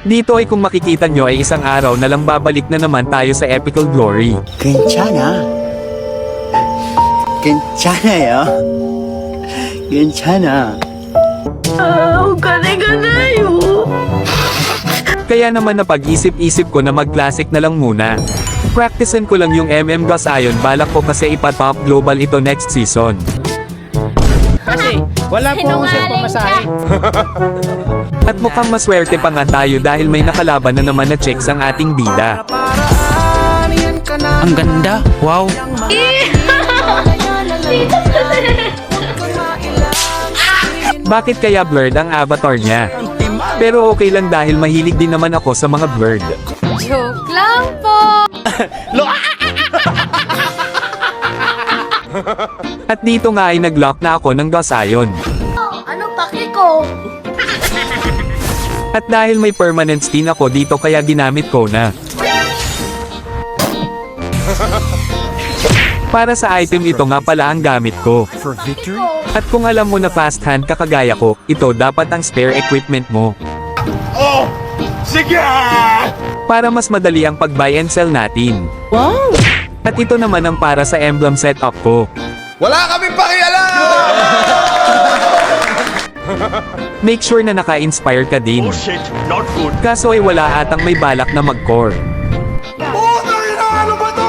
Dito ay kung makikita nyo ay isang araw na lang babalik na naman tayo sa epical glory. 괜찮아. 괜찮아요. 괜찮아. Kaya naman napag-isip-isip ko na mag-classic na lang muna. Practicein ko lang yung Gus Ion, balak ko kasi ipa-top global ito next season. Kasi wala po akong pamasahe. At mukhang maswerte pa nga tayo dahil may nakalaban na naman na chicks ang ating bida. Ang ganda. Wow. Bakit kaya blurred ang avatar niya? Pero okay lang dahil mahilig din naman ako sa mga blurred. Joke lang po! At dito nga ay nag-lock na ako ng Gus Ion. Anong paki ko? At dahil may permanent skin ako dito kaya ginamit ko na. Para sa item ito nga pala ang gamit ko. At kung alam mo na fast hand ka kagaya ko, ito dapat ang spare equipment mo. Oh! Sige! Para mas madali ang pag-buy and sell natin. Wow! At ito naman ang para sa emblem setup ko. Wala kami pakialam! Make sure na naka-inspire ka din. Oh shit, not good. Kaso ay wala atang may balak na mag-core. Putang ina, ano ba to?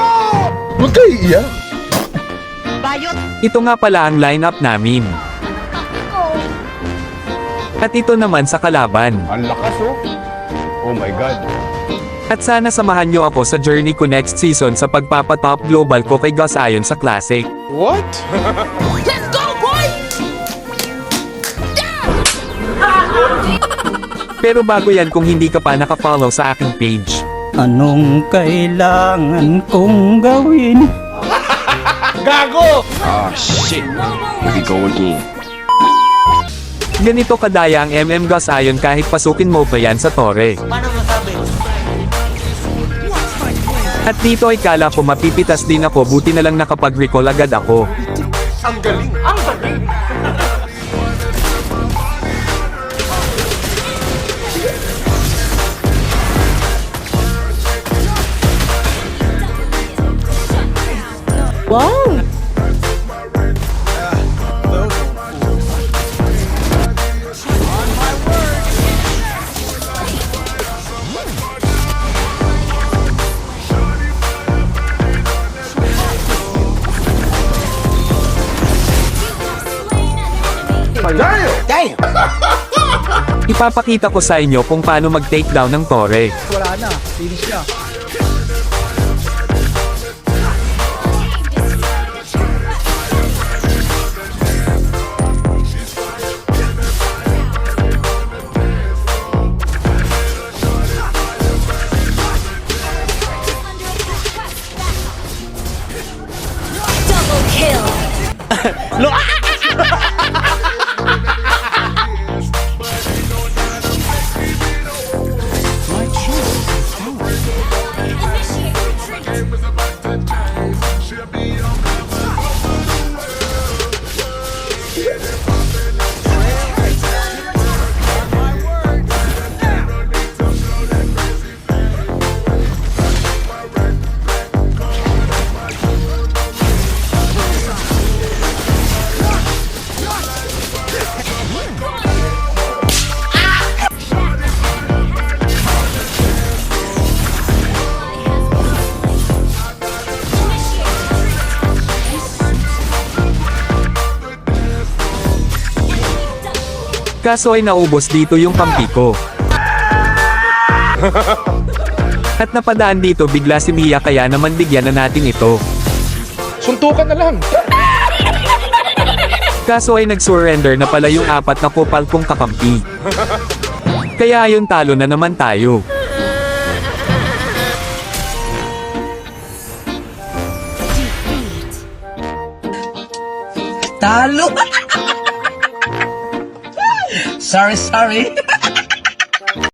Huwag kayo iiyak. Ito nga pala ang lineup namin. At ito naman sa kalaban. Ang lakas oh. Oh my god. At sana samahan nyo ako sa journey ko next season sa pagpapatop global ko kay Gus Ion sa Classic. What? Let's go, boy! Pero bago yan kung hindi ka pa nakafollow sa aking page. Anong kailangan kong gawin? Gago! Ah shit. Here we go again. Ganito kadaya ang Gus Ion kahit pasukin mo pa yan sa tore. At dito ay kala ko mapipitas din ako, buti na lang nakapag-recall agad ako. Ang galing! Ang galing! Wow! Damn! Ipapakita ko sa inyo kung paano mag-takedown ng tore. Wala na. Finish na. Double kill! Kaso ay naubos dito yung kampi ko. At napadaan dito bigla si Mia kaya naman bigyan na natin ito. Suntukan na lang! Kaso ay nag-surrender na pala yung apat na kupal kong kakampi. Kaya ayun, talo na naman tayo. Talo! Sorry.